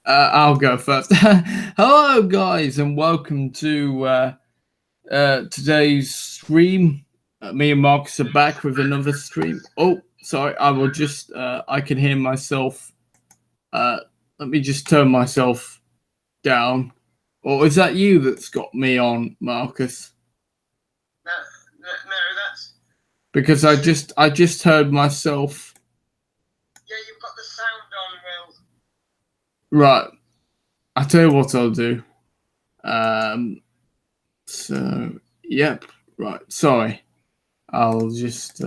I'll go first. Hello, guys, and welcome to today's stream. Me and Marcus are back with another stream. Oh, sorry, I will just. I can hear myself. Let me just turn myself down. Or is that you that's got me on, Marcus? No, that's because I just heard myself. Yeah, you've got the sound on, Will. Right. I'll tell you what I'll do. So, yep. Right. Sorry. I'll just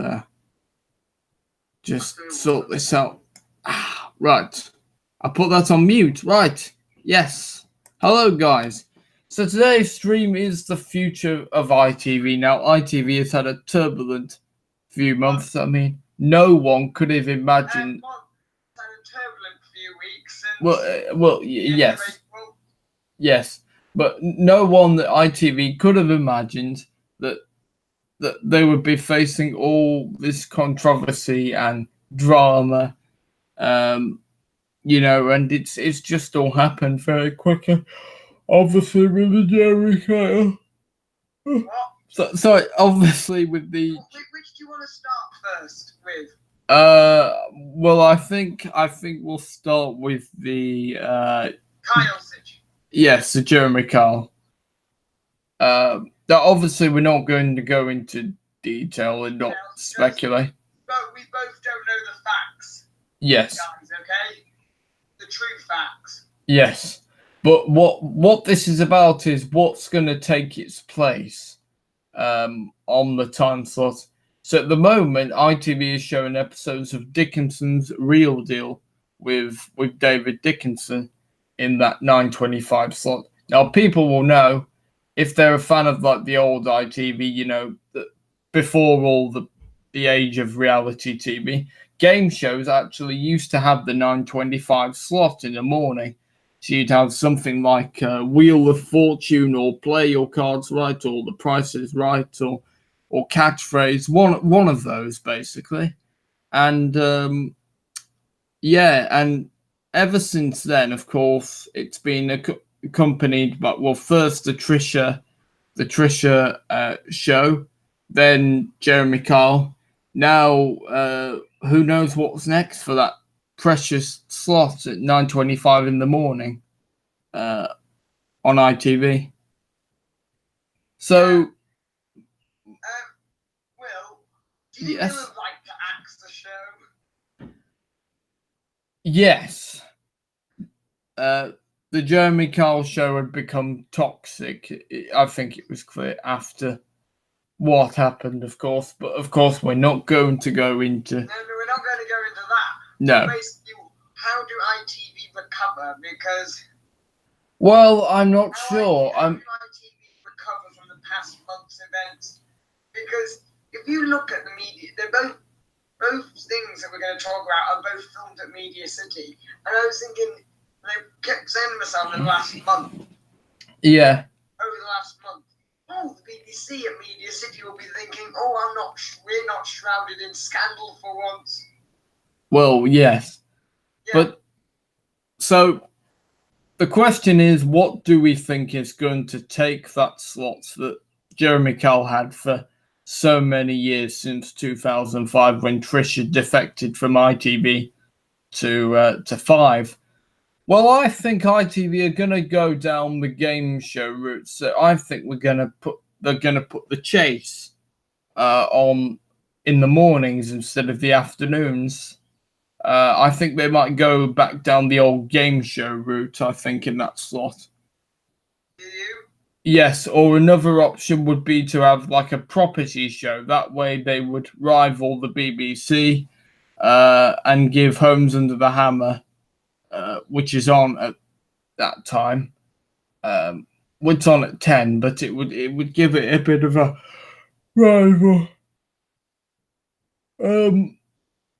sort this out. Right. I'll put that on mute. Right. Yes. Hello, guys. So today's stream is the future of ITV. Now, ITV has had a turbulent few months. I mean, no one could have imagined. Had a turbulent few weeks. Well, yes. Yes. But no one at ITV could have imagined that they would be facing all this controversy and drama, and it's just all happened very quickly. Obviously, with the Jerry Kyle. Sorry, obviously with the. Which do you want to start first with? Well, I think we'll start with the Kyle situation. Yes, the Jeremy Kyle. That obviously we're not going to go into detail and not speculate. But we both don't know the facts. Yes. Guys, okay? The true facts. Yes. But what this is about is what's going to take its place on the time slot. So at the moment, ITV is showing episodes of Dickinson's Real Deal with David Dickinson in that 9:25 slot. Now, people will know, if they're a fan of like the old ITV, that before all the age of reality TV, game shows actually used to have the 9:25 slot in the morning. So you'd have something like Wheel of Fortune, or Play Your Cards Right, or The Price is Right, or Catchphrase, one of those basically. And and ever since then, of course, it's been accompanied by, well, first the Trisha show, then Jeremy Kyle. Now, who knows what's next for that precious slot at 9:25 in the morning on ITV. So, Will, do you yes. really like to axe the show? Yes. The Jeremy Kyle show had become toxic. I think it was clear after what happened, of course. But of course, we're not going to go into. No, we're not going to go into that. No. So basically, how do ITV recover? Because. Well, I'm not sure. How do ITV recover from the past month's events? Because if you look at the media, they're both things that we're going to talk about are both filmed at Media City, and I was thinking. They kept saying to myself in the last month. Yeah. Over the last month. Oh, the BBC at Media City will be thinking, oh, we're not shrouded in scandal for once. Well, yes. Yeah. But, so, the question is, what do we think is going to take that slot that Jeremy Kyle had for so many years since 2005, when Trisha defected from ITV to 5? Well, I think ITV are going to go down the game show route. So I think they're going to put the chase on in the mornings instead of the afternoons. I think they might go back down the old game show route, I think, in that slot. Do you? Yes, or another option would be to have like a property show. That way they would rival the BBC and give Homes Under the Hammer, which is on at that time. It's on at 10, but it would give it a bit of a rival.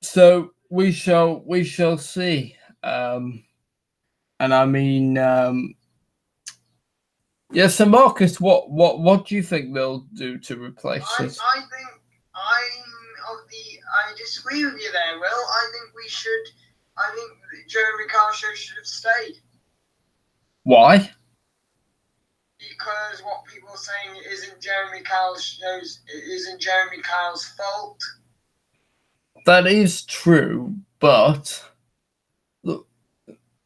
So we shall see. And I mean, so Marcus, what do you think they'll do to replace it? I think I disagree with you there, Will. I think Jeremy Kyle show should have stayed. Why? Because what people are saying isn't Jeremy Kyle's fault. That is true, but look,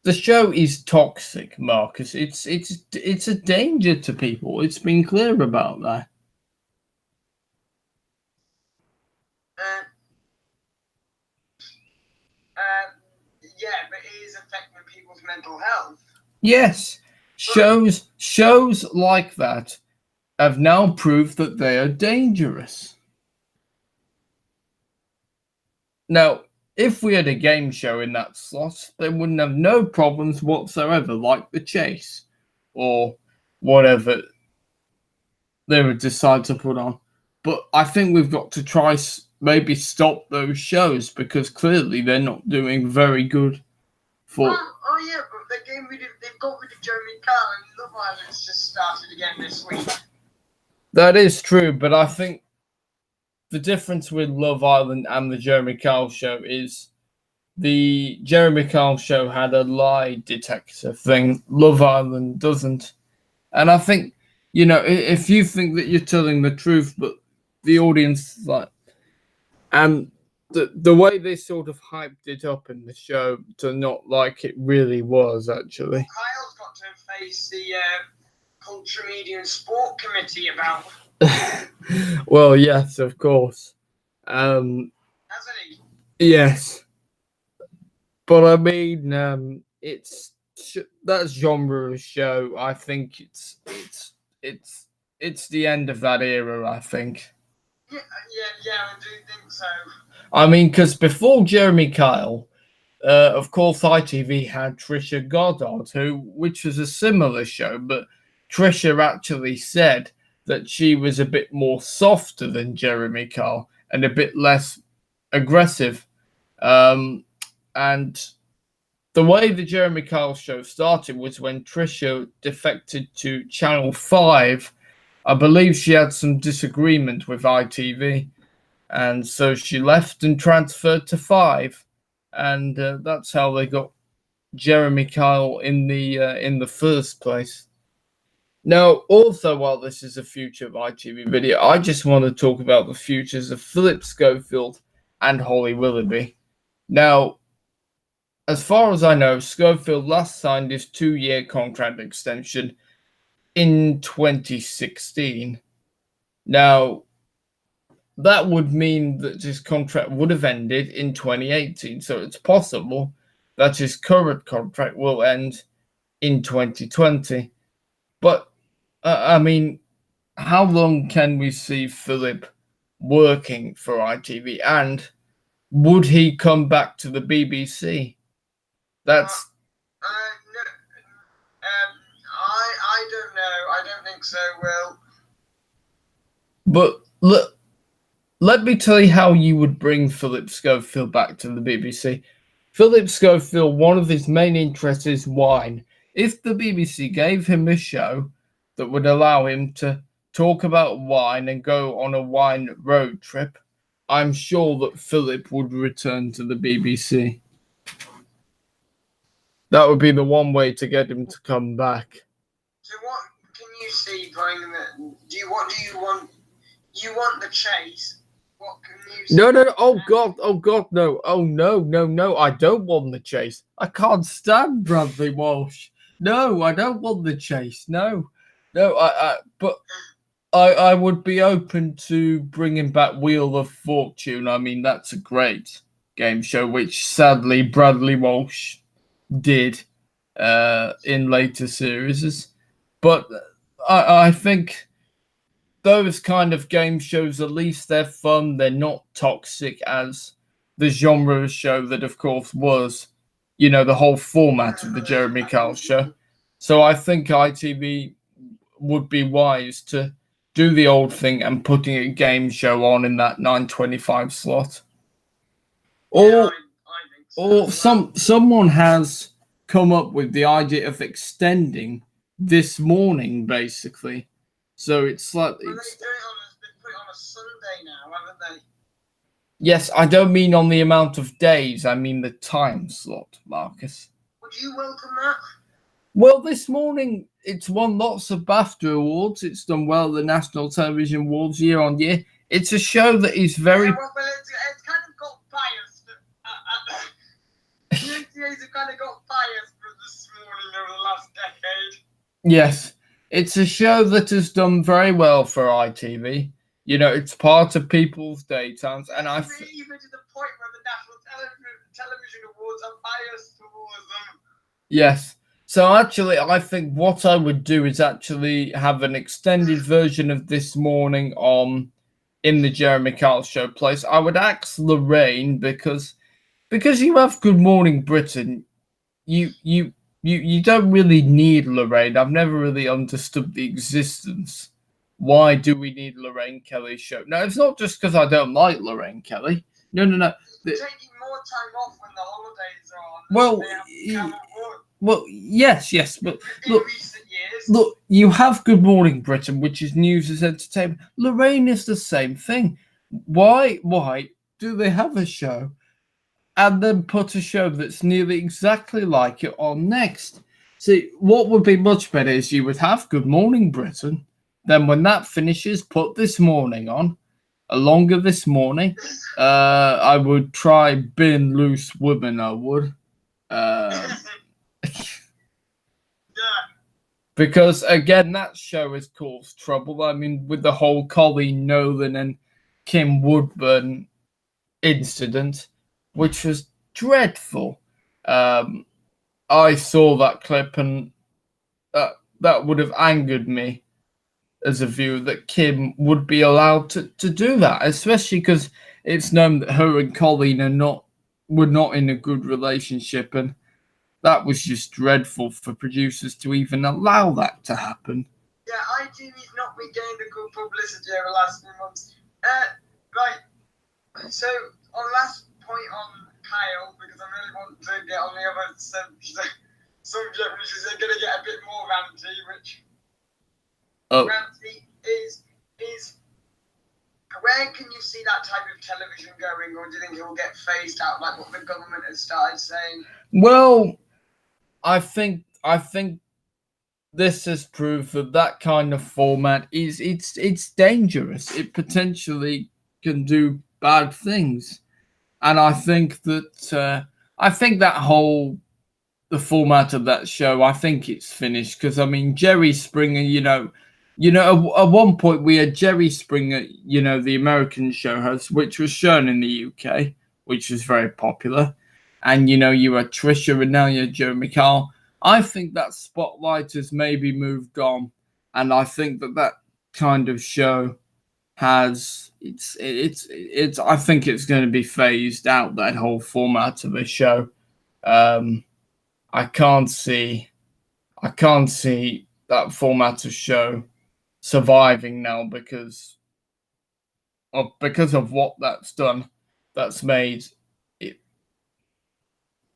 the show is toxic, Marcus. It's a danger to people. It's been clear about that. Yeah, but it is affecting people's mental health. Yes, shows like that have now proved that they are dangerous. Now, if we had a game show in that slot, they wouldn't have no problems whatsoever, like The Chase or whatever they would decide to put on. But I think we've got to try maybe stop those shows because clearly they're not doing very good. Oh yeah, but they've got rid of Jeremy Kyle and Love Island's just started again this week. That is true, but I think the difference with Love Island and the Jeremy Kyle show is the Jeremy Kyle show had a lie detector thing. Love Island doesn't. And I think, if you think that you're telling the truth, but the audience, and the way they sort of hyped it up in the show to not like it really was, actually. Kyle's got to face the Culture, Media and Sport Committee about. Well, yes, of course. Hasn't he? Yes. But I mean, it's that genre of show. I think it's the end of that era, I think. Yeah, I do think so. I mean, because before Jeremy Kyle, of course, ITV had Trisha Goddard, which was a similar show, but Trisha actually said that she was a bit more softer than Jeremy Kyle and a bit less aggressive. And the way the Jeremy Kyle show started was when Trisha defected to Channel 5. I believe she had some disagreement with ITV, and so she left and transferred to 5, and that's how they got Jeremy Kyle in the first place. Now, also, while this is a future of ITV video, I just want to talk about the futures of Philip Schofield and Holly Willoughby. Now, as far as I know, Schofield last signed his 2-year contract extension in 2016. Now, that would mean that his contract would have ended in 2018. So it's possible that his current contract will end in 2020. But, I mean, how long can we see Philip working for ITV? And would he come back to the BBC? That's... No, I don't know. I don't think so, Will. But look, let me tell you how you would bring Philip Schofield back to the BBC. Philip Schofield, one of his main interests is wine. If the BBC gave him a show that would allow him to talk about wine and go on a wine road trip, I'm sure that Philip would return to the BBC. That would be the one way to get him to come back. So what can you see bringing the? Do you want the chase? What can you see? No. Oh God, no. Oh no. I don't want the chase. I can't stand Bradley Walsh. No, I don't want the chase. No. But I would be open to bringing back Wheel of Fortune. I mean, that's a great game show, which sadly Bradley Walsh did in later series. But I think those kind of game shows, at least they're fun. They're not toxic as the genre show that, of course, was, the whole format of the Jeremy Kyle show. So I think ITV would be wise to do the old thing and putting a game show on in that 9:25 slot. Or someone has come up with the idea of extending This Morning, basically. So it's like They put it on a Sunday now, haven't they? Yes, I don't mean on the amount of days. I mean the time slot, Marcus. Would you welcome that? Well, this morning it's won lots of BAFTA awards. It's done well at the National Television Awards year on year. It's a show that is very. Yeah, well, it's kind of got biased. The NTAs have kind of got biased for this morning over the last decade. Yes, it's a show that has done very well for ITV. You know, it's part of people's daytimes, and even to the point where the National Television Awards are biased towards them. Yes. So actually, I think what I would do is actually have an extended version of this morning on in the Jeremy Kyle show place. I would ask Lorraine because you have Good Morning Britain. You don't really need Lorraine. I've never really understood the existence. Why do we need Lorraine Kelly's show? No, it's not just because I don't like Lorraine Kelly. No. Taking more time off when the holidays are on. Well, yes, but in recent years. Look, you have Good Morning Britain, which is news as entertainment. Lorraine is the same thing. Why do they have a show and then put a show that's nearly exactly like it on next? See, what would be much better is you would have Good Morning Britain, then when that finishes, put This Morning on, a longer This Morning. I would try Bin Loose Woman, I would. Because again, that show has caused trouble. I mean, with the whole Colleen Nolan and Kim Woodburn incident, which was dreadful. I saw that clip, and that would have angered me as a viewer that Kim would be allowed to do that, especially because it's known that her and Colleen were not in a good relationship, and that was just dreadful for producers to even allow that to happen. Yeah, ITV's not regained a good publicity over the last few months. Right, so on last point on Kyle, because I really want to get on the other subject, which is going to get a bit more ranty, ranty is where can you see that type of television going, or do you think it will get phased out like what the government has started saying? Well, I think this has proved that kind of format it's dangerous. It potentially can do bad things, and I think that the format of that show, I think it's finished, because I mean Jerry Springer, you know, at one point we had Jerry Springer, you know, the American show host, which was shown in the UK, which was very popular. And, you know, you had Trisha, and now you're Jeremy Kyle. I think that spotlight has maybe moved on. And I think that kind of show has, I think it's going to be phased out, that whole format of a show. I can't see that format of show surviving now because of what that's done. That's made it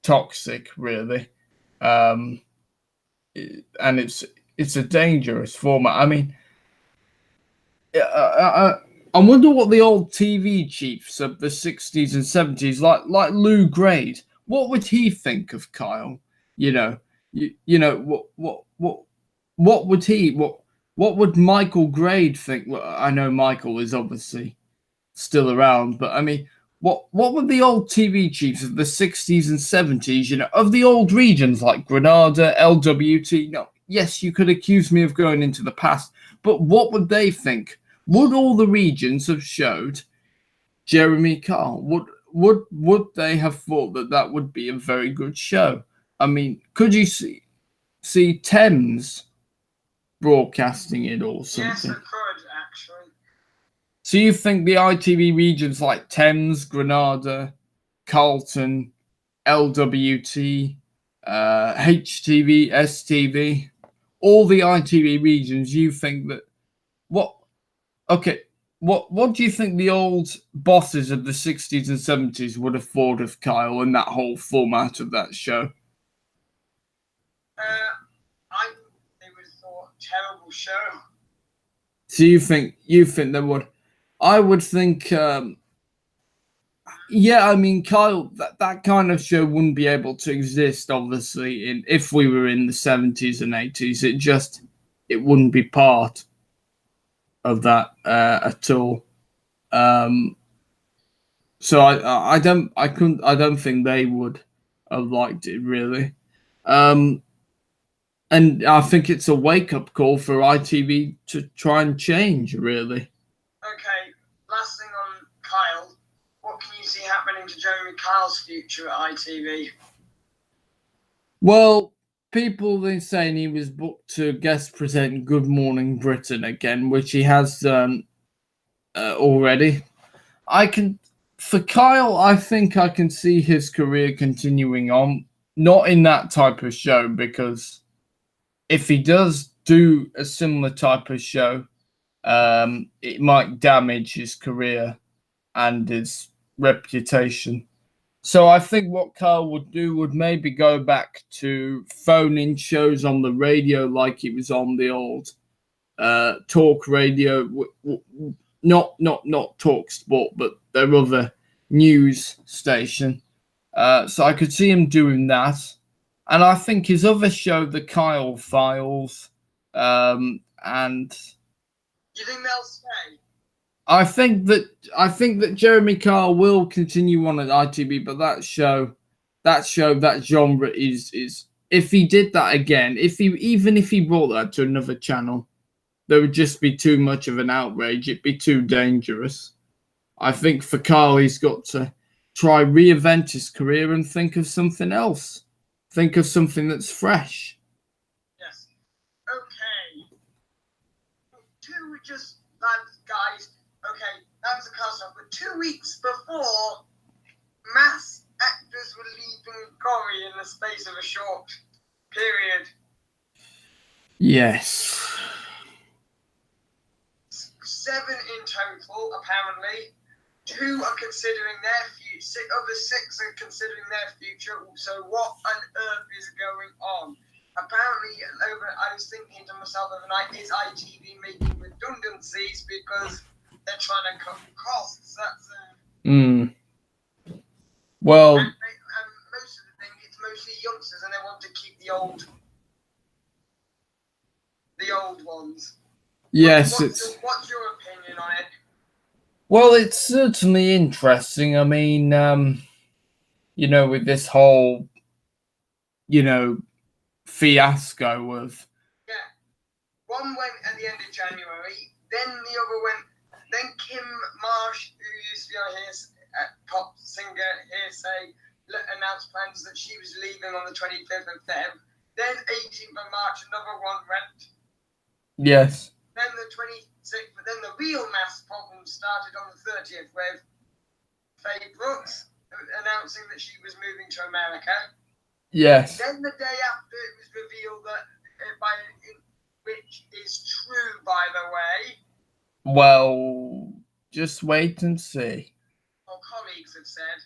toxic, really, and it's a dangerous format. I mean, I wonder what the old TV chiefs of the 60s and 70s, like Lou Grade, what would he think of Kyle? You know, what would he what would Michael Grade think? Well, I know Michael is obviously still around, but I mean, what would the old TV chiefs of the 60s and 70s, you know, of the old regions like Granada, LWT? No, yes, you could accuse me of going into the past, but what would they think? Would all the regions have showed Jeremy Kyle? Would they have thought that would be a very good show? I mean, could you see Thames broadcasting it or something? Yes, I could, actually. So you think the ITV regions like Thames, Granada, Carlton, LWT, HTV, STV, all the ITV regions, you think that what do you think the old bosses of the 60s and 70s would have thought of Kyle and that whole format of that show? I think they would have thought terrible show. So you think they would? I would think Yeah, I mean, Kyle, that kind of show wouldn't be able to exist, obviously, if we were in the 70s and 80s. It wouldn't be part of that at all. So I don't think they would have liked it really. And I think it's a wake up call for ITV to try and change, really. Okay, last thing on Kyle. What can you see happening to Jeremy Kyle's future at ITV? Well, people are saying he was booked to guest present Good Morning Britain again, which he has done already. For Kyle, I think I can see his career continuing on, not in that type of show, because if he does do a similar type of show, it might damage his career and his reputation. So I think what Kyle would do would maybe go back to phone-in shows on the radio like he was on the old talk radio, not Talk Sport, but their other news station. So I could see him doing that. And I think his other show, The Kyle Files, and You think they'll stay? I think that Jeremy Kyle will continue on at ITV, but that genre is if he did that again, if he brought that to another channel, there would just be too much of an outrage. It'd be too dangerous. I think for Kyle, he's got to try reinvent his career and think of something else. Think of something that's fresh. Yes. Okay. Two just lads, guys. Okay, that was the cast off. But 2 weeks before, mass actors were leaving Corrie in the space of a short period. Yes. 7 in total, apparently. 2 are considering their future. Other 6 are considering their future. So what on earth is going on? Apparently, I was thinking to myself overnight, is ITV making redundancies because they're trying to cut costs? That's Well, and most of the thing, it's mostly youngsters, and they want to keep the old ones. yes, What's your opinion on it? Well, it's certainly interesting. I mean, with this whole, fiasco of. Yeah. One went at the end of January, then the other went. Then Kim Marsh, who used to be on pop singer Hearsay, announced plans that she was leaving on the 25th of Feb. Then 18th of March, another one went. Yes. Then the 26th, but then the real mass problem started on the 30th with Faye Brooks announcing that she was moving to America. Yes. Then the day after, it was revealed that, which is true, by the way. Well, just wait and see. Or colleagues have said.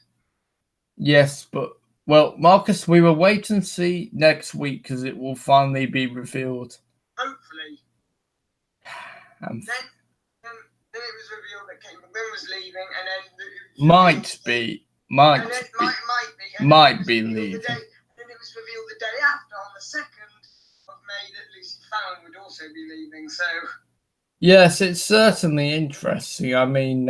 Yes, but, well, Marcus, we will wait and see next week because it will finally be revealed. Hopefully. Then it was revealed that Kate McMillan was leaving, and then might be leaving. Then it was revealed the day after, on the 2nd of May, that Lucy Fallon would also be leaving. So yes, it's certainly interesting. I mean,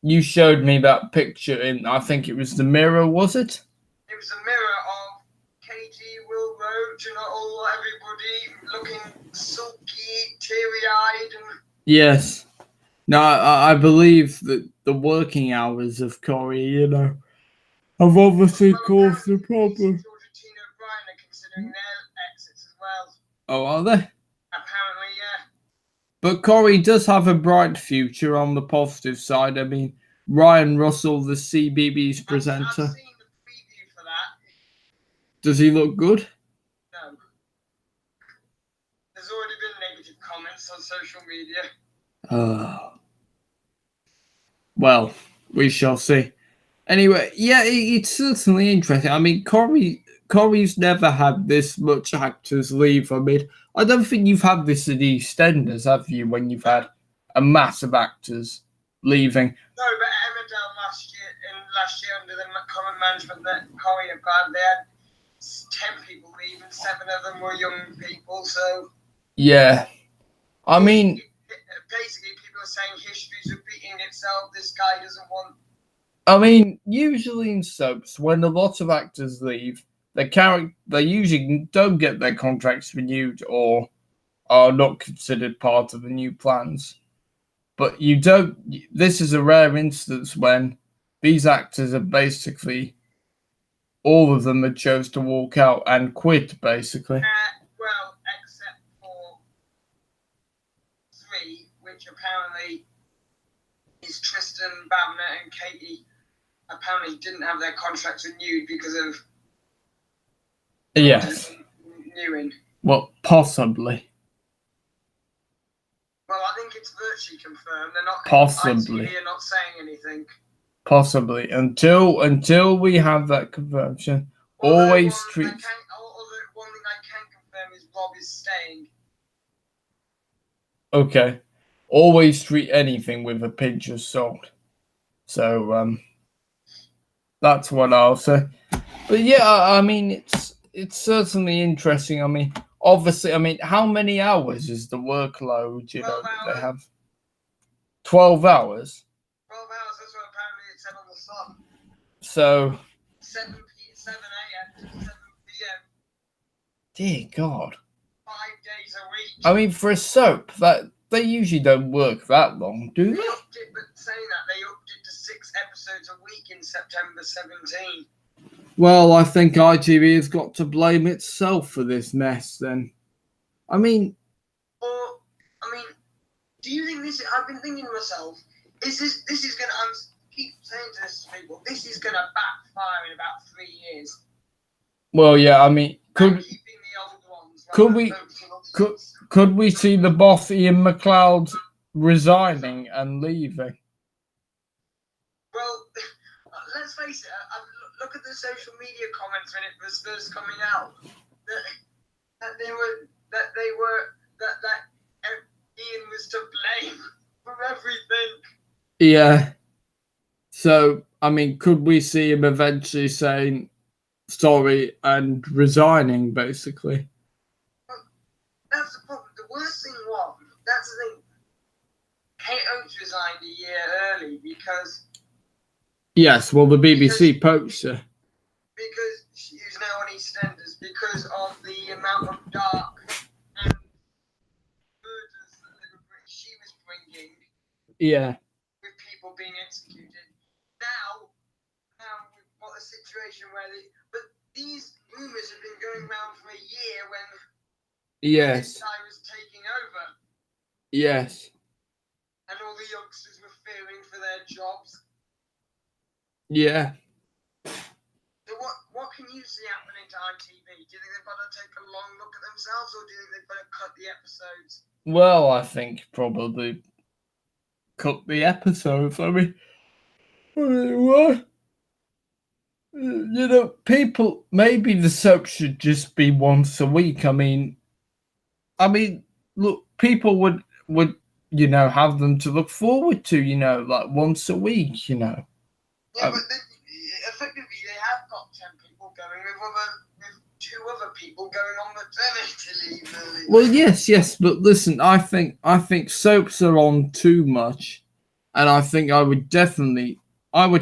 you showed me that picture in, I think it was the Mirror, was it? It was a mirror of Katie, Will Roach, and everybody looking sulky, teary-eyed, and yes. No, I believe that the working hours of Corrie, have obviously caused the problem. Georgia Tina O'Brien are considering their exits as well. Oh, are they? Apparently, yeah. But Corrie does have a bright future on the positive side. I mean, Ryan Russell, the CBeebies presenter. I've seen the preview for that. Does he look good? No. There's already been negative comments on social media. Well, we shall see. Anyway, yeah, it's certainly interesting. I mean, Corrie's never had this much actors leave. I mean, I don't think you've had this at EastEnders, have you, when you've had a mass of actors leaving? No, but Emmerdale last year under the current management that Corrie have got. They had 10 people leave, and 7 of them were young people. So yeah, I mean, basically, people are saying history's repeating itself. This guy doesn't want. I mean, usually in soaps, when a lot of actors leave, they usually don't get their contracts renewed or are not considered part of the new plans. But you don't. This is a rare instance when these actors are basically all of them had chose to walk out and quit, basically. Well, except for 3, which apparently is Tristan, Babner, and Katie. Apparently, didn't have their contracts renewed because of renewing. Well, possibly. Well, I think it's virtually confirmed. They're not. Possibly. ITV are not saying anything. Possibly until we have that confirmation. Always treat. One thing I can confirm is Rob is staying. Okay, always treat anything with a pinch of salt. So that's what I'll say. But yeah, I mean it's certainly interesting. I mean, obviously, I mean, how many hours is the workload? You know, that they have 12 hours. 12 hours. That's what apparently it said on the Sun. So 7 a.m. to 7 p.m. Dear God. 5 days a week. I mean, for a soap, that they usually don't work that long, do they? But saying that, they upped it to 6 episodes a week in September 17. Well, I think ITV has got to blame itself for this mess then. I mean, do you think this? I've been thinking to myself, this is gonna? I keep saying to this to people, this is gonna backfire in about 3 years. Well, yeah, I mean, could we see the boss Ian McLeod resigning and leaving? Well, let's face it. Look at the social media comments when it was first coming out. That Ian was to blame for everything. Yeah. So, I mean, could we see him eventually saying sorry and resigning, basically? That's the problem. The worst thing was, that's the thing. Kate Oates resigned a year early because... Yes, well, the BBC poached her. Because she's now on EastEnders, because of the amount of dark and murders that she was bringing. Yeah. With people being executed. Now we've got a situation where but these rumours have been going around for a year when yes, this guy was taking over. Yes. And all the youngsters were fearing for their jobs. Yeah. So what can you see happening to ITV? Do you think they've got to take a long look at themselves, or do you think they've got to cut the episodes? Well, I think probably cut the episodes. I mean, what? You know, people, maybe the soap should just be once a week. I mean, look, people would have them to look forward to, like once a week, Yeah, but effectively they have got 10 people going with 2 other people going on maternity leave early. Well, yes, but listen, I think soaps are on too much, and I think I would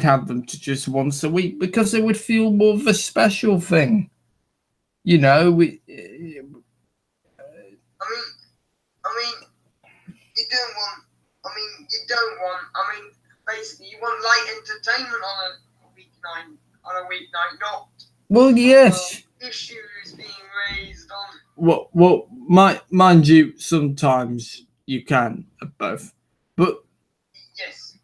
have them to just once a week because it would feel more of a special thing. You know, I mean, you don't want. Basically, you want light entertainment on a weeknight, not. Well, yes. Issues being raised on. Well, mind you, sometimes you can both, but yes.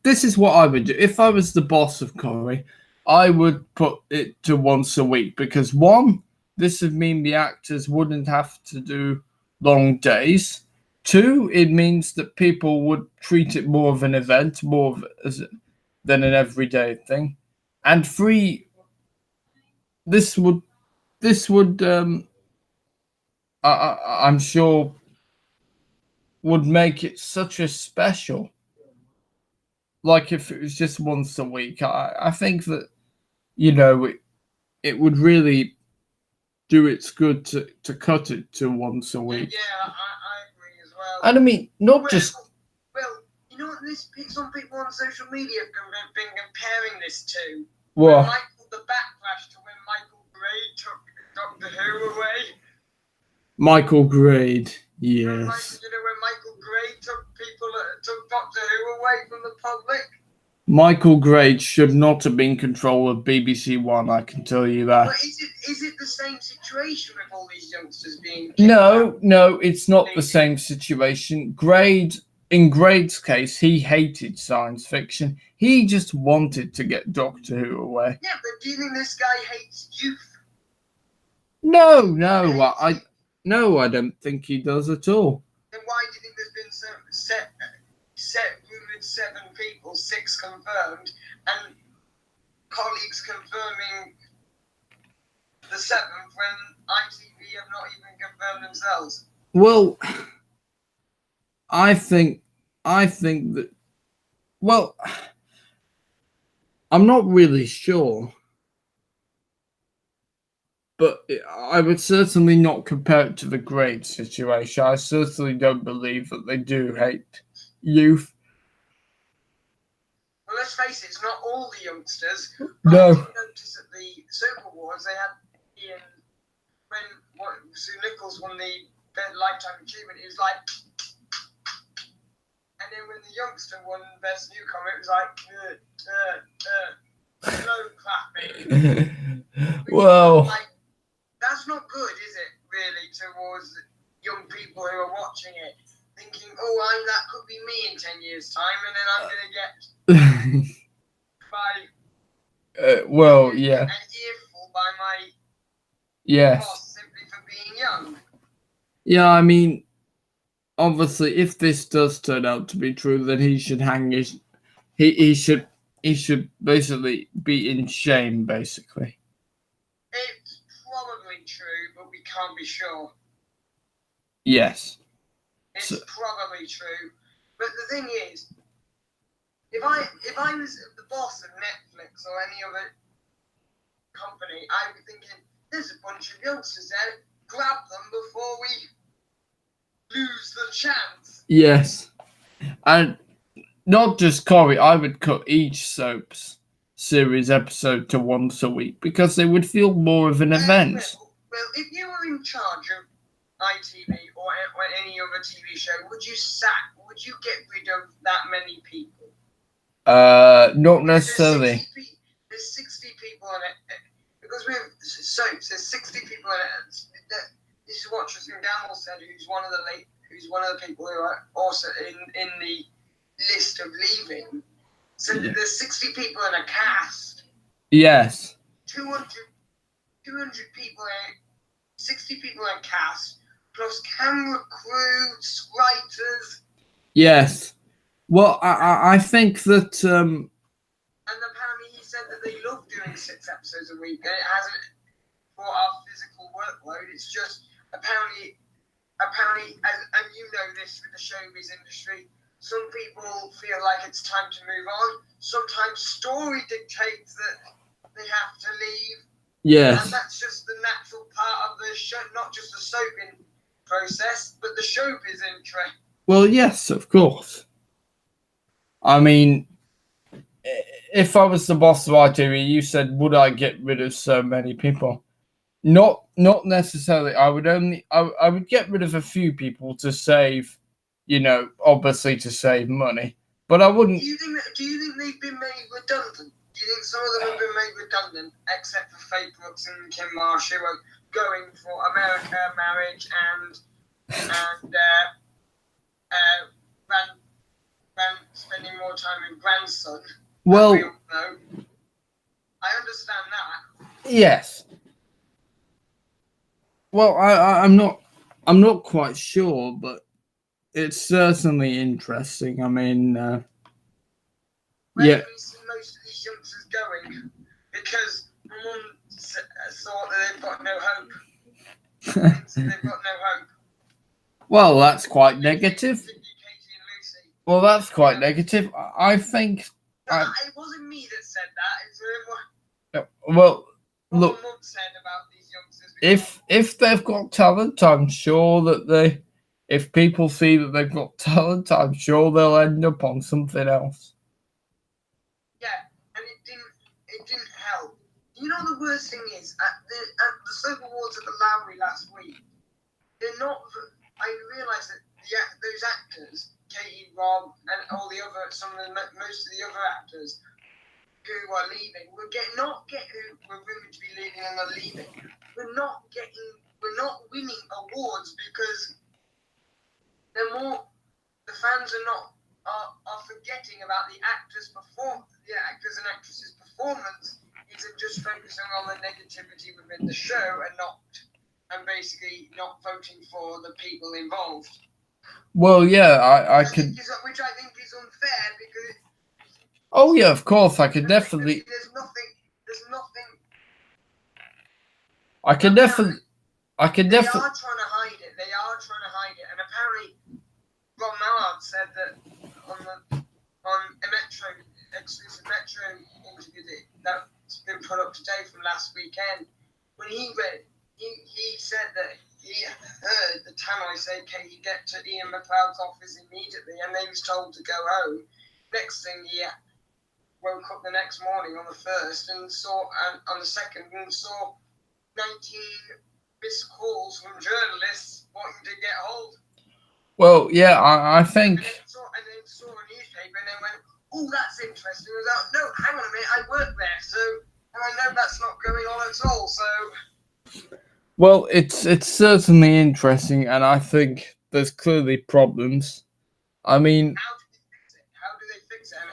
This is what I would do if I was the boss of Corrie. I would put it to once a week because 1, this would mean the actors wouldn't have to do long days. 2, it means that people would treat it more of an event, than an everyday thing. And 3, this would I'm sure would make it such a special. like if it was just once a week, I think that, you know, it would really do its good to cut it to once a week. Yeah, I agree as well. And I mean, not just. Well, you know what? Some people on social media have been comparing this to. What? The backlash to when Michael Gray took Doctor Who away. Michael Gray, yes. You know when Michael Gray took Doctor Who away from the public? Michael Gray should not have been control of BBC One, I can tell you that. But is it the same situation with all these youngsters being No, it's not the same situation. In Grade's case, he hated science fiction. He just wanted to get Doctor Who away. Yeah, but do you think this guy hates youth? No, I don't think he does at all. Then why do you think there's been rumored 7 people, 6 confirmed, and colleagues confirming the 7th when ITV have not even confirmed themselves? Well, I think that. Well, I'm not really sure, but I would certainly not compare it to the Grade situation. I certainly don't believe that they do hate youth. Well, let's face it, it's not all the youngsters. No. I did notice at the Super Awards they had Ian when Sue Nichols won the Lifetime Achievement. It was like, and then when the youngster won Best Newcomer, it was like slow clapping. Well, like, that's not good, is it? Really, towards young people who are watching it, thinking, "Oh, that could be me in 10 years' time," and then I'm gonna get well, yeah. an earful by my yes. boss simply for being young. Yeah, I mean, obviously, if this does turn out to be true, then he should hang his. He should basically be in shame, basically. It's probably true, but we can't be sure. Yes. It's probably true, but the thing is, if I was the boss of Netflix or any other company, I'd be thinking, there's a bunch of youngsters there, grab them before we lose the chance. Yes, and not just Corey, I would cut each soaps series episode to once a week because they would feel more of an event. Well, if you were in charge of ITV or any other TV show, would you get rid of that many people? Not necessarily. There's 60 people in it. Because with soaps, there's 60 people in it. This is what Tristan Gamble said, who's one of the people who are also in the list of leaving. So there's 60 people in a cast. Yes. 200 people in it, 60 people in a cast, plus camera crew, writers. Yes. Well, I think that. And apparently he said that they love doing 6 episodes a week, and it hasn't for our physical workload. It's just apparently, and you know this with the showbiz industry, some people feel like it's time to move on. Sometimes story dictates that they have to leave. Yes. And that's just the natural part of the show, not just the soaping process, but the showbiz industry. Well, yes, of course. I mean, if I was the boss of ITV, you said, would I get rid of so many people? Not necessarily. I would get rid of a few people to save, obviously to save money. But I wouldn't. Do you think they've been made redundant? Do you think some of them have been made redundant, except for Faye Brooks and Kim Marsh, who are going for America, marriage, and spending more time with grandson? Well, I understand that. Yes. Well, I'm not quite sure, but it's certainly interesting. I mean, Where yeah. do we see most of these youngsters going? Because Mum thought that they've got no hope. They've got no hope. Well, that's quite negative. Well, that's quite negative. I think. It wasn't me that said that. It's Well, what look. my mum said about these youngsters. If they've got talent, I'm sure that they. If people see that they've got talent, I'm sure they'll end up on something else. Yeah, and it didn't help. You know the worst thing is at the Soap Awards at the Lowry last week. They're not. I realised that those actors, Katie, Rob, and all the other, most of the other actors who are leaving, who were rumored to be leaving and are leaving. We're not winning awards because the fans are forgetting about the actors and actresses' performance. Isn't just focusing on the negativity within the show and basically not voting for the people involved. Well, yeah, I could. Which I think is unfair because. Oh yeah, of course, I could definitely. There's nothing. I can definitely. They are trying to hide it. And apparently, Ron Mallard said that on a exclusive Metro interview that's been put up today from last weekend, when he said that he heard the Tannoy say, "Can you get to Ian McLeod's office immediately?" And they was told to go home. Next thing, he woke up the next morning on the 1st and on the 2nd and saw 19 missed calls from journalists wanting to get hold. Well, yeah, I think. And then saw a newspaper and then went, "Oh, that's interesting." I was like, "No, hang on a minute, I work there, so and I know that's not going on at all." So. Well, it's certainly interesting, and I think there's clearly problems. I mean, how do they fix it? And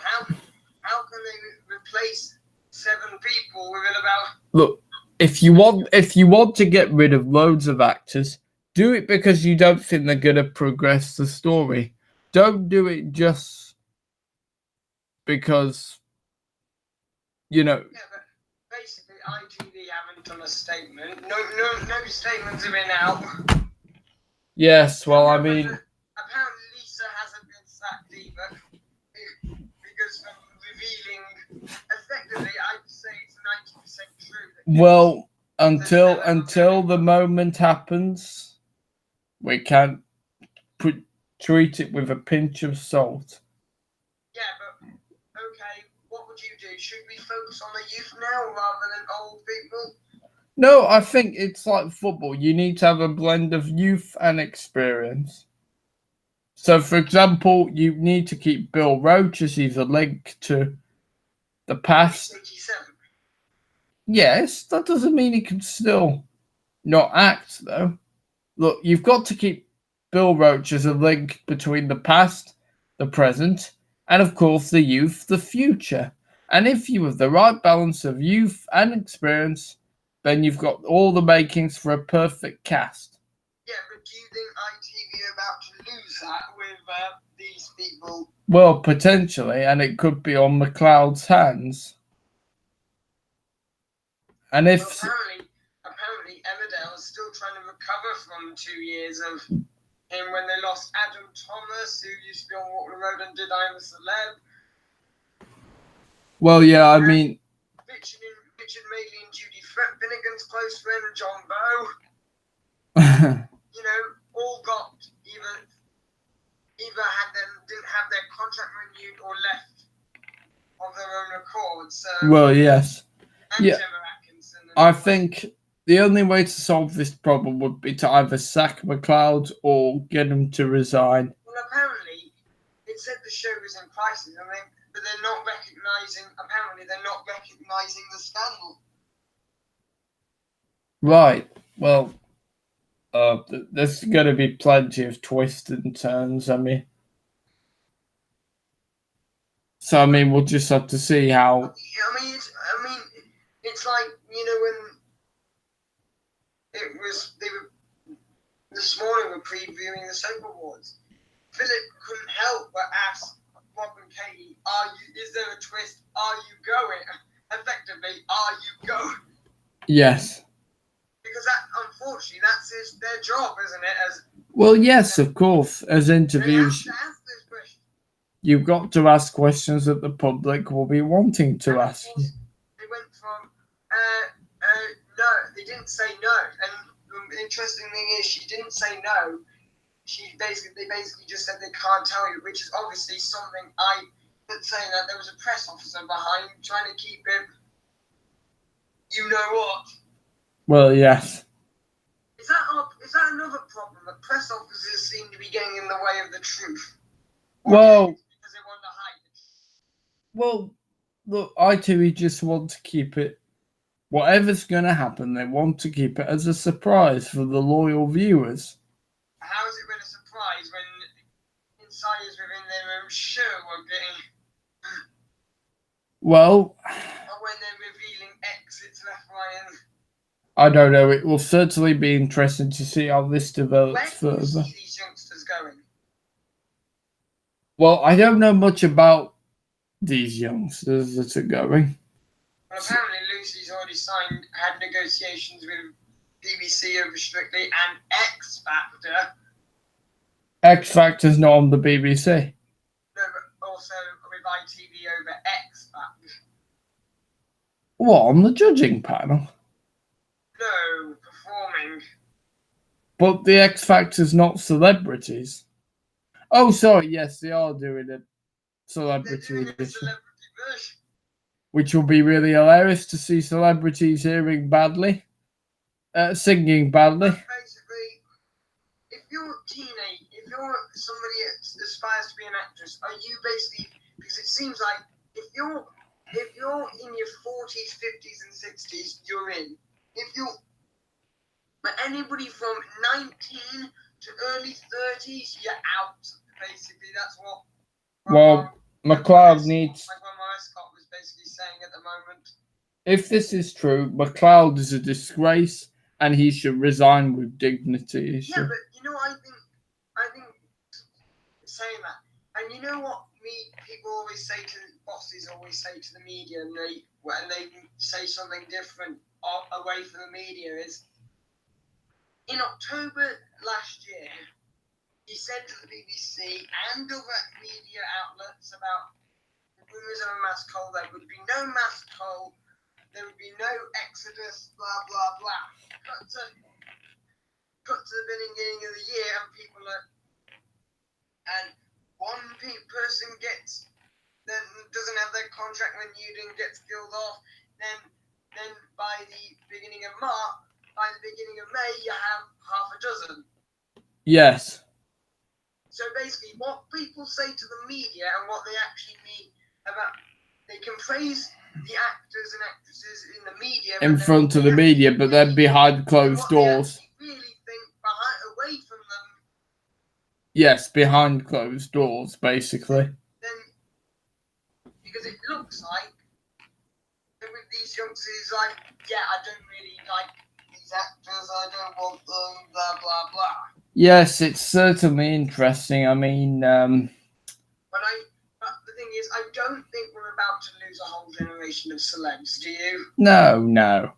how can they replace 7 people within about? Look, if you want to get rid of loads of actors, do it because you don't think they're gonna progress the story. Don't do it just because Yeah, but basically, ITV haven't done a statement. No statements have been out. Yes, well, I mean. Apparently, Lisa hasn't been sacked either because of revealing. Effectively, I'd say it's 90% true. Well, until the moment happens, we can't treat it with a pinch of salt. Yeah, but okay, what would you do? Should we focus on the youth now rather than old people? No, I think it's like football. You need to have a blend of youth and experience. So, for example, you need to keep Bill Roach as he's a link to the past. 87. Yes, that doesn't mean he can still not act, though. Look, you've got to keep Bill Roach as a link between the past, the present, and of course the youth, the future. And if you have the right balance of youth and experience, then you've got all the makings for a perfect cast. Yeah, but do you think ITV are about to lose that with these people? Well, potentially, and it could be on McLeod's hands. And if apparently Emmerdale is still trying to recover from 2 years of him when they lost Adam Thomas, who used to be on Walk the Road and did I Am a Celeb. Well, yeah, I mean, Richard Madeley and Judy Finnegan's close friend, John Bowe. All got either didn't have their contract renewed or left of their own accord. So. Well, yes. And yeah. Gemma Atkinson. I think the only way to solve this problem would be to either sack McLeod or get him to resign. Well, apparently, it said the show was in crisis. But they're not recognizing. Apparently, they're not recognizing the scandal. Right. Well, there's going to be plenty of twists and turns. I mean, we'll just have to see how. It's like when it was this morning we're previewing the Soap Awards. Philip couldn't help but ask Bob and Katie, is there a twist? Are you going? Effectively, are you going? Yes. Because unfortunately, that's their job, isn't it? Well, yes, of course. As interviews. They have to ask this question. you've got to ask questions that the public will be wanting to ask you. They went from no, they didn't say no, and the interesting thing is she didn't say no. They basically just said they can't tell you, which is obviously something saying that there was a press officer behind trying to keep it. You know what? Well, yes. Is that another problem? The press officers seem to be getting in the way of the truth. Well, because they want to hide it. Well, look, ITV just want to keep it. Whatever's going to happen, they want to keep it as a surprise for the loyal viewers. How is it been a surprise when insiders within their own show are getting? Well, or when they're revealing exits left, right, and I don't know. It will certainly be interesting to see how this develops further. Where do you see these youngsters going? Well, I don't know much about these youngsters that are going. Well, apparently Lucy's already had negotiations with BBC over Strictly and X Factor. X Factor's not on the BBC. No, but also with ITV over X Factor. What, on the judging panel? No, performing. But the X Factor's not celebrities. Oh, sorry, yes, they are doing a celebrity edition. Which will be really hilarious to see celebrities singing badly. Basically, if you're somebody that aspires to be an actress, are you basically, because it seems like if you're in your 40s, 50s and 60s, you're in. But anybody from 19 to early 30s, you're out. Basically, that's what. Well, McLeod needs. Like what my Scott was basically saying at the moment. If this is true, McLeod is a disgrace, and he should resign with dignity. Yeah, but you know, I think saying that, and you know what? People always say to bosses, always say to the media, and they say something different away from the media is. In October last year, he said to the BBC and other media outlets about the rumours of a mass cull. There would be no mass cull. There would be no exodus. Blah blah blah. Cut to the beginning of the year, and people are, and one person then doesn't have their contract renewed and gets killed off. Then by the beginning of March. By the beginning of May, you have half a dozen. Yes. So basically, what people say to the media and what they actually mean about, they can praise the actors and actresses in the media. In front of the media, but then behind closed doors. They really think away from them. Yes, behind closed doors, basically. Then, because it looks like, with these youngsters, like, yeah, I don't really like actors, I don't want them, blah blah blah. Yes, it's certainly interesting. I mean, but the thing is, I don't think we're about to lose a whole generation of celebs. Do you? No.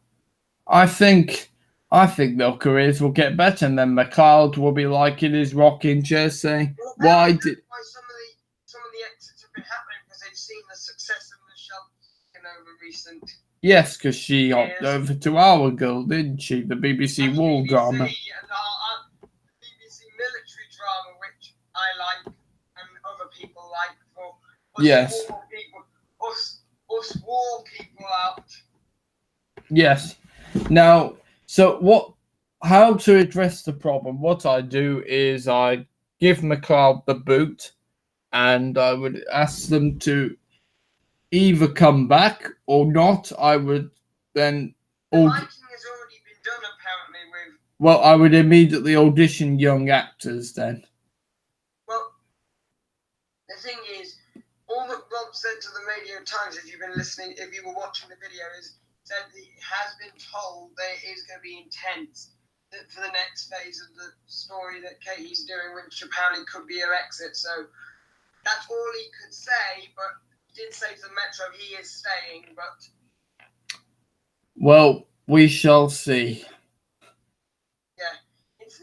I think their careers will get better, and then McLeod will be like in his rocking chair saying, "Why did?" Why some of the exits have been happening because they've seen the success of Michelle over recent. Yes, because she hopped over to Our Girl, didn't she? The BBC War drama. The BBC military drama, which I like and other people like. For us yes. Us war people out. Yes. Now, so how to address the problem? What I do is I give McLeod the boot, and I would ask them to either come back or not. I would then. The writing has already been done, apparently. Well, I would immediately audition young actors then. Well, the thing is, all that Rob said to the Radio Times, if you were watching the video, said he has been told that it is going to be intense for the next phase of the story that Katie's doing, which apparently could be her exit. So that's all he could say, but. Did say to the Metro he is staying, but well, we shall see. Yeah,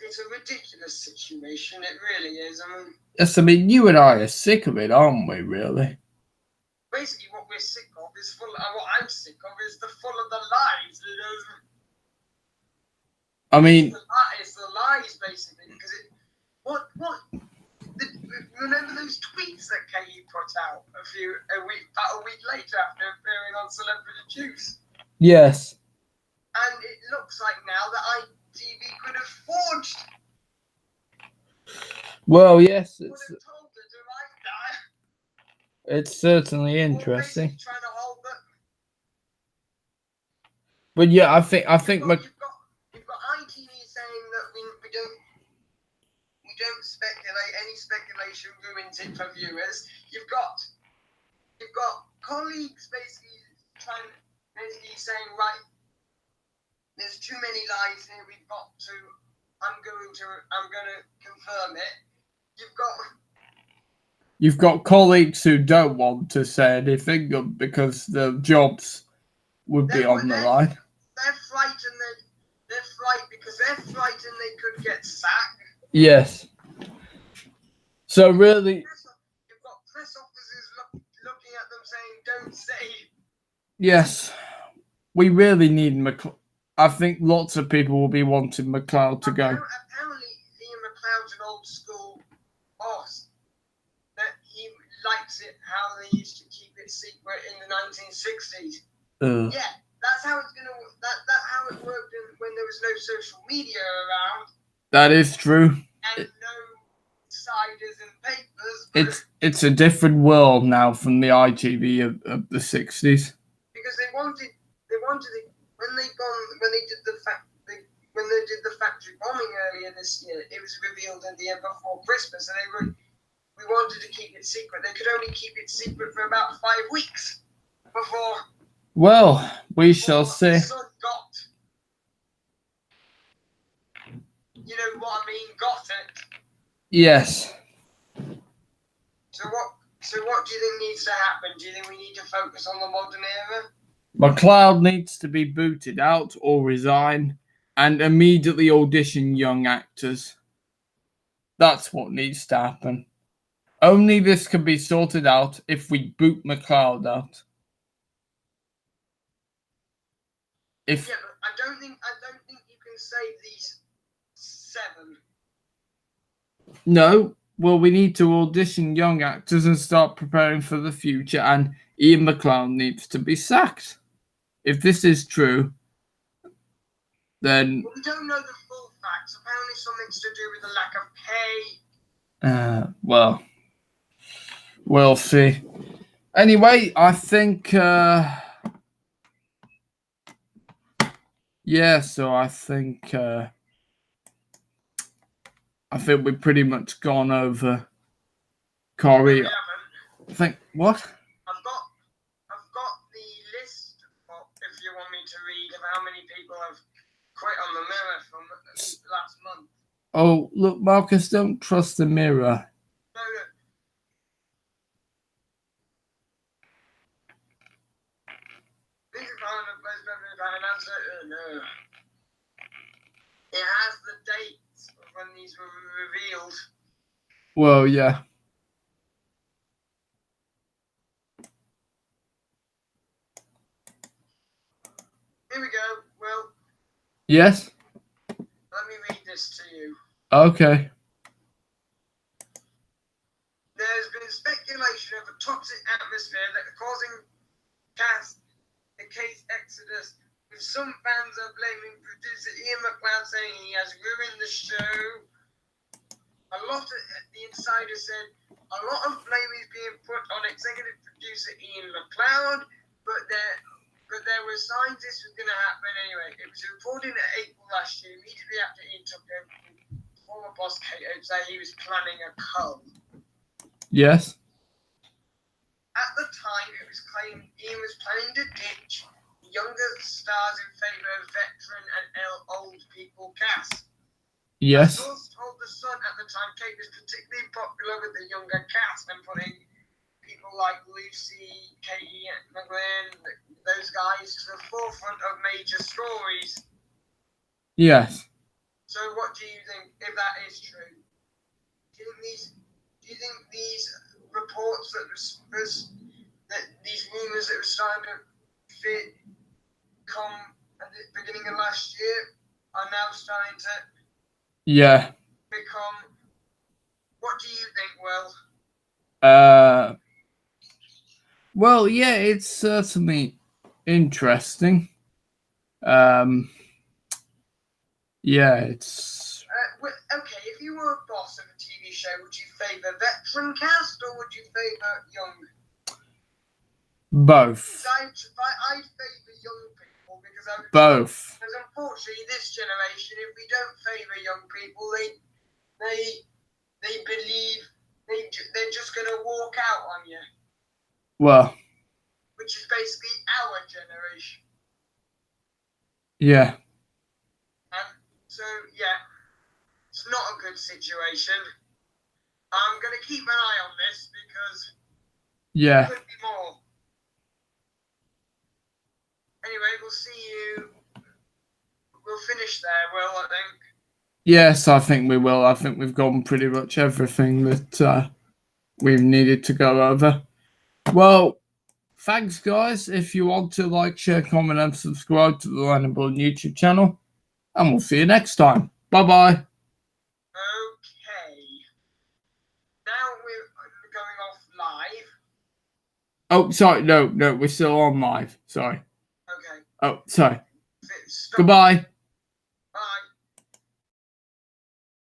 it's a ridiculous situation. It really is. I mean, yes, I mean, you and I are sick of it, aren't we, really? basically, what we're sick of is what I'm sick of is the full of the lies. You know? I mean, It's the lies, basically, because remember those tweets that Katie put out about a week later after appearing on Celebrity Juice? yes. And it looks like now that ITV could have forged. Well, yes, Would have told her to write that. it's certainly interesting. Or trying to hold that. But yeah, I think You've got ITV saying that we don't speculate. Any speculation ruins it for viewers. You've got colleagues basically saying, right, there's too many lies here. I'm going to confirm it. You've got colleagues who don't want to say anything because their jobs would be on the line. They're frightened. They're frightened because they're frightened they could get sacked. Yes. So really, you've got press officers looking at them saying, "Don't say." Yes, we really need McLeod. I think lots of people will be wanting McLeod to go. Apparently, Ian McLeod's an old school boss. That he likes it how they used to keep it secret in the 1960s. Yeah, that's how it's gonna. That's how it worked when there was no social media around. That is true. And no ciders and papers. It's a different world now from the ITV of the 60s. Because they wanted it when they did the factory bombing earlier this year. It was revealed in the year before Christmas, and we wanted to keep it secret. They could only keep it secret for about 5 weeks before. Well, we shall see. The Sun got. You know what I mean? Got it. Yes. So what do you think needs to happen? Do you think we need to focus on the modern era? McLeod needs to be booted out or resign and immediately audition young actors. That's what needs to happen. Only this can be sorted out if we boot McLeod out. Yeah, but I don't think you can save these 7. No. Well, we need to audition young actors and start preparing for the future, and Ian McLeod needs to be sacked. If this is true, then... Well, we don't know the full facts. Apparently something's to do with the lack of pay. Well, we'll see. Anyway, I think... yeah, so I think we've pretty much gone over Corey. I think what? I've got the list if you want me to read of how many people have quit on the Mirror from last month. Oh, look, Marcus, don't trust the Mirror. No. This is kind of no. It has the dates of when these were revealed. Well, yeah. Here we go. Well. Yes? Let me read this to you. Okay. There's been speculation of a toxic atmosphere that are causing the case exodus, with some fans are blaming producer Ian McLeod, saying he has ruined the show. The insider said a lot of blame is being put on executive producer Ian McLeod, but there were signs this was going to happen anyway. It was reported in April last year, immediately after Ian took over, former boss Kato said he was planning a cull. Yes. At the time, it was claimed Ian was planning to ditch younger stars in favour of veteran and old people cast. Yes. A source told The Sun at the time Kate was particularly popular with the younger cast and putting people like Lucy, Katie McGlynn, those guys to the forefront of major stories. Yes. So what do you think, if that is true? Do you think these reports that these rumours that were starting to come at the beginning of last year are now starting to become? What do you think, Will? Well, yeah, it's certainly interesting. Yeah, it's okay. If you were a boss of a TV show, would you favour veteran cast or would you favour young? Both. I'd favour young people because both. Because unfortunately, this generation, if we don't favour young people, they believe they're just going to walk out on you. Well, which is basically our generation. Yeah. And so, yeah, it's not a good situation. I'm going to keep an eye on this because there could be more. Anyway, we'll see you. We'll finish there, Will, I think. Yes, I think we will. I think we've gone pretty much everything that we've needed to go over. Well, thanks, guys. If you want to like, share, comment, and subscribe to the Lightningboy YouTube channel. And we'll see you next time. Bye-bye. Okay. Now we're going off live. Oh, sorry. No, we're still on live. Sorry. Okay. Oh, sorry. Stop. Goodbye.